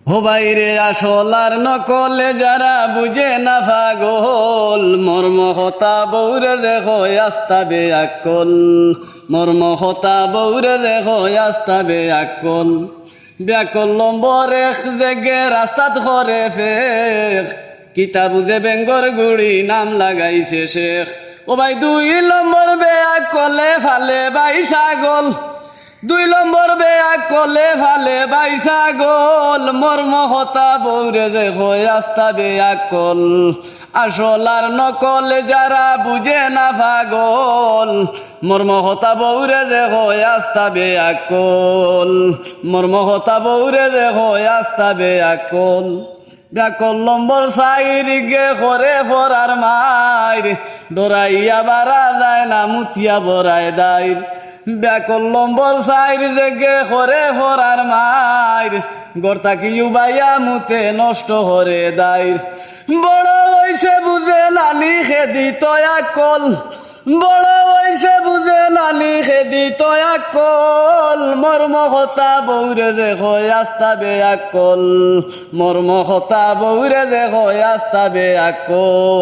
ও বাইরে আসল আর নকলে যারা বুঝে না পাগল, মর্ম হতা বৌরে দেখো আস্তাবে আকল, মর্ম হতা বৌরে দেখো আস্তাবে আকল। ব্যাকল লম্বর এক জেগে রাস্তাত করে ফেক, কিতা বুঝে বেঙ্গর গুড়ি নাম লাগাইছে শেখ। ও ভাই 2 নম্বর বেয়া কলে ফালে বাই ছাগল, 2 নম্বর বেয়া কলে ফালে বাই ছাগল, মর্ম হতা বৌরে দেখো আস্তাবে আকল। আসল আর নকল যারা বুঝে না পাগল, মর্ম হতা বৌরে দেখো আস্তাবে আকল, মর্ম হতা বৌরে দেখো আস্তাবে আকল। ব্যাকল নম্বর সাইর গে করে ফরার মাইর, ডরাইয়া বারা যায় না মুতিয়া বরায় দাইর। ব্যাকল নম্বর সাইর জেগে করে ফরার মাইর, গর্তা কি উবাইয়া মুতে নষ্ট হরে দাইর। বড় হইছে বুঝে নালি খেদি তয়া কল, বড় হইছে বুঝে নালি খেদি তয়া কল, মর্ম হতা বৌরে দেখো আস্তাবে আকল, মর্ম হতা বৌরে দেখো আস্তাবে আকল।